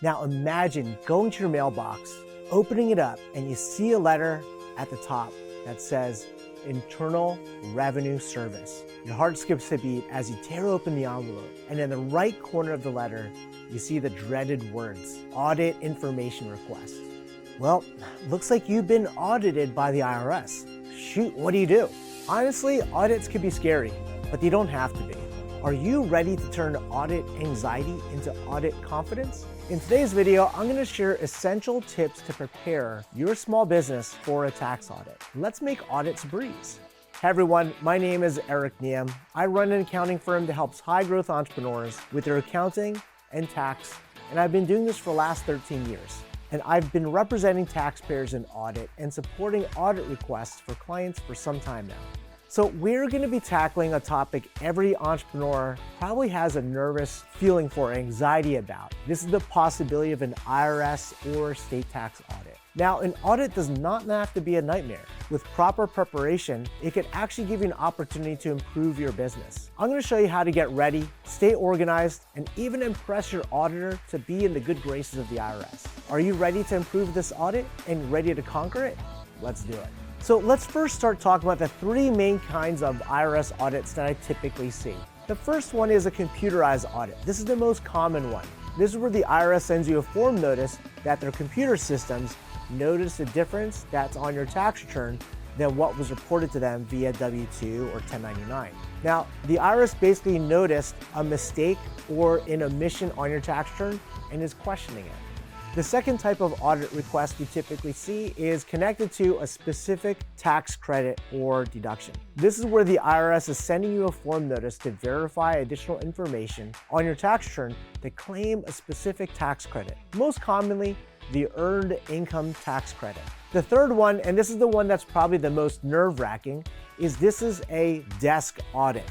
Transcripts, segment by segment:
Now imagine going to your mailbox, opening it up, and you see a letter at the top that says Internal Revenue Service. Your heart skips a beat as you tear open the envelope, and in the right corner of the letter, you see the dreaded words, Audit Information Request. Well, looks like you've been audited by the IRS. Shoot, what do you do? Honestly, audits can be scary, but they don't have to be. Are you ready to turn audit anxiety into audit confidence? In today's video, I'm going to share essential tips to prepare your small business for a tax audit. Let's make audits a breeze. Hey everyone, my name is Eric Niem. I run an accounting firm that helps high-growth entrepreneurs with their accounting and tax, and I've been doing this for the last 13 years. And I've been representing taxpayers in audit and supporting audit requests for clients for some time now. So we're going to be tackling a topic every entrepreneur probably has a nervous feeling for, anxiety about. This is the possibility of an IRS or state tax audit. Now, an audit does not have to be a nightmare. With proper preparation, it could actually give you an opportunity to improve your business. I'm going to show you how to get ready, stay organized, and even impress your auditor to be in the good graces of the IRS. Are you ready to improve this audit and ready to conquer it? Let's do it. So let's first start talking about the three main kinds of IRS audits that I typically see. The first one is a computerized audit. This is the most common one. This is where the IRS sends you a form notice that their computer systems notice the difference that's on your tax return than what was reported to them via W-2 or 1099. Now, the IRS basically noticed a mistake or an omission on your tax return and is questioning it. The second type of audit request we typically see is connected to a specific tax credit or deduction. This is where the IRS is sending you a form notice to verify additional information on your tax return to claim a specific tax credit, most commonly the Earned Income Tax Credit. The third one, and this is the one that's probably the most nerve-wracking, is a desk audit.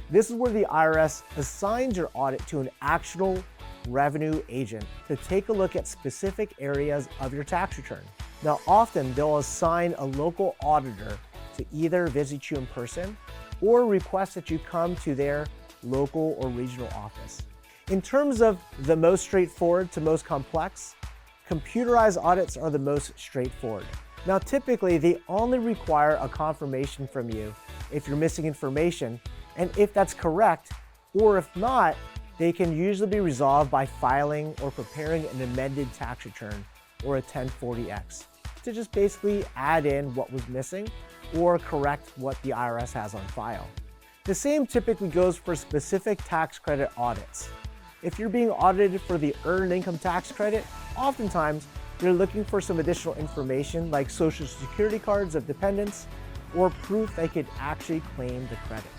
This is where the IRS assigns your audit to an actual revenue agent to take a look at specific areas of your tax return. Now, often they'll assign a local auditor to either visit you in person or request that you come to their local or regional office. In terms of the most straightforward to most complex, computerized audits are the most straightforward. Now, typically they only require a confirmation from you if you're missing information, and if that's correct, or if not, they can usually be resolved by filing or preparing an amended tax return or a 1040-X to just basically add in what was missing or correct what the IRS has on file. The same typically goes for specific tax credit audits. If you're being audited for the Earned Income Tax Credit, oftentimes they're looking for some additional information like social security cards of dependents or proof they could actually claim the credit.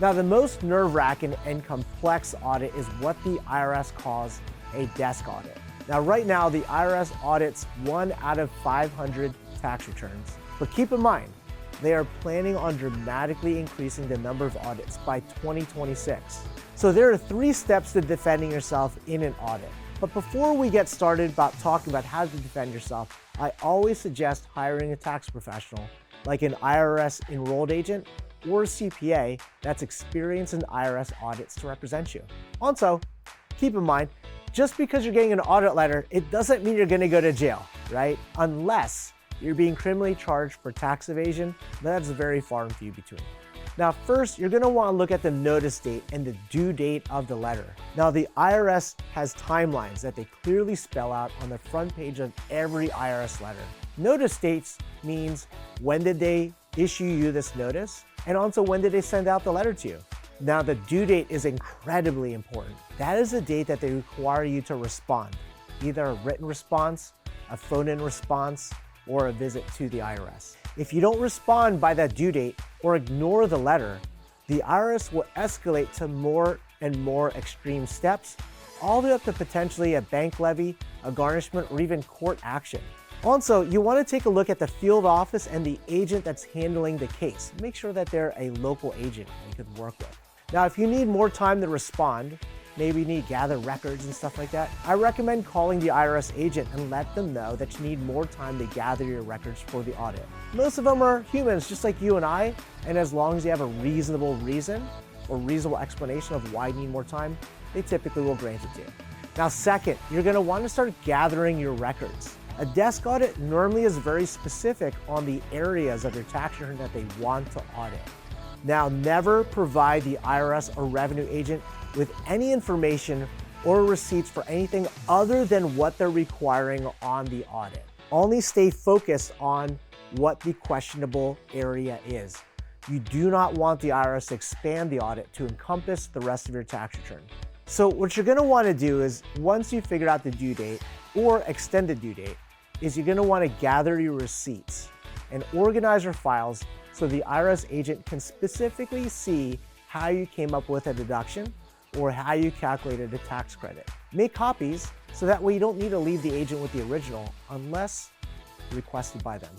Now, the most nerve-wracking and complex audit is what the IRS calls a desk audit. Now, right now, the IRS audits 1 out of 500 tax returns. But keep in mind, they are planning on dramatically increasing the number of audits by 2026. So there are 3 steps to defending yourself in an audit. But before we get started about talking about how to defend yourself, I always suggest hiring a tax professional like an IRS enrolled agent or a CPA that's experienced in IRS audits to represent you. Also, keep in mind, just because you're getting an audit letter, it doesn't mean you're gonna go to jail, right? Unless you're being criminally charged for tax evasion, that's very far and few between. Now, first, you're gonna wanna look at the notice date and the due date of the letter. Now, the IRS has timelines that they clearly spell out on the front page of every IRS letter. Notice dates means when did they issue you this notice, and also when did they send out the letter to you. Now, the due date is incredibly important. That is the date that they require you to respond, either a written response, a phone-in response, or a visit to the IRS. If you don't respond by that due date or ignore the letter, the IRS will escalate to more and more extreme steps, all the way up to potentially a bank levy, a garnishment, or even court action. Also, you want to take a look at the field office and the agent that's handling the case. Make sure that they're a local agent you could work with. Now, if you need more time to respond, maybe you need to gather records and stuff like that, I recommend calling the IRS agent and let them know that you need more time to gather your records for the audit. Most of them are humans just like you and I, and as long as you have a reasonable reason or reasonable explanation of why you need more time, they typically will grant it to you. Now second, you're going to want to start gathering your records. A desk audit normally is very specific on the areas of your tax return that they want to audit. Now never provide the IRS or revenue agent with any information or receipts for anything other than what they're requiring on the audit. Only stay focused on what the questionable area is. You do not want the IRS to expand the audit to encompass the rest of your tax return. So what you're going to want to do is, once you figure out the due date or extended due date, is you're going to want to gather your receipts and organize your files so the IRS agent can specifically see how you came up with a deduction or how you calculated a tax credit. Make copies so that way you don't need to leave the agent with the original unless requested by them.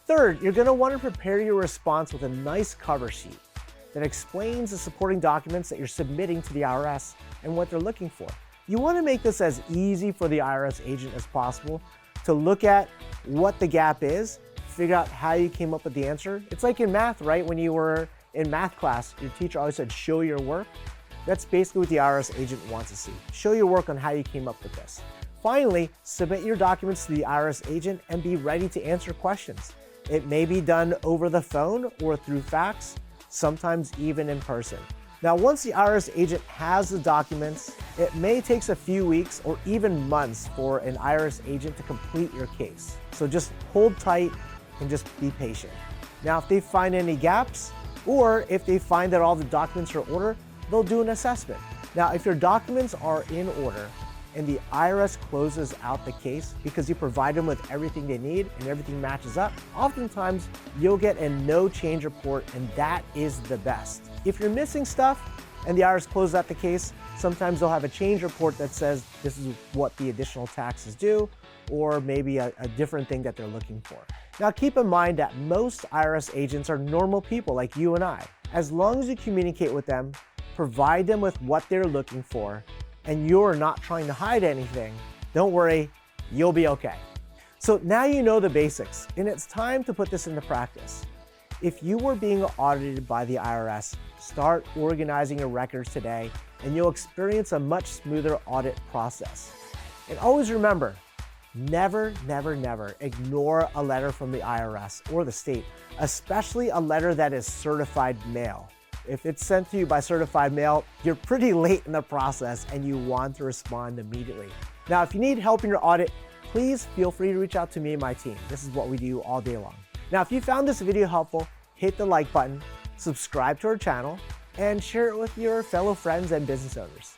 Third, you're going to want to prepare your response with a nice cover sheet that explains the supporting documents that you're submitting to the IRS and what they're looking for. You want to make this as easy for the IRS agent as possible to look at what the gap is, figure out how you came up with the answer. It's like in math, right? When you were in math class, your teacher always said, show your work. That's basically what the IRS agent wants to see. Show your work on how you came up with this. Finally, submit your documents to the IRS agent and be ready to answer questions. It may be done over the phone or through fax, sometimes even in person. Now, once the IRS agent has the documents, it may take a few weeks or even months for an IRS agent to complete your case. So just hold tight and just be patient. Now, if they find any gaps, or if they find that all the documents are in order, they'll do an assessment. Now, if your documents are in order and the IRS closes out the case because you provide them with everything they need and everything matches up, oftentimes you'll get a no change report, and that is the best. If you're missing stuff and the IRS closes out the case, sometimes they'll have a change report that says this is what the additional tax is due, or maybe a different thing that they're looking for. Now keep in mind that most IRS agents are normal people like you and I. As long as you communicate with them, provide them with what they're looking for, and you're not trying to hide anything, don't worry, you'll be okay. So now you know the basics, and it's time to put this into practice. If you were being audited by the IRS, start organizing your records today, and you'll experience a much smoother audit process. And always remember, never, never, never ignore a letter from the IRS or the state, especially a letter that is certified mail. If it's sent to you by certified mail, you're pretty late in the process and you want to respond immediately. Now, if you need help in your audit, please feel free to reach out to me and my team. This is what we do all day long. Now, if you found this video helpful, hit the like button, subscribe to our channel, and share it with your fellow friends and business owners.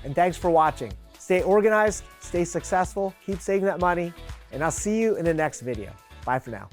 And thanks for watching. Stay organized, stay successful, keep saving that money, and I'll see you in the next video. Bye for now.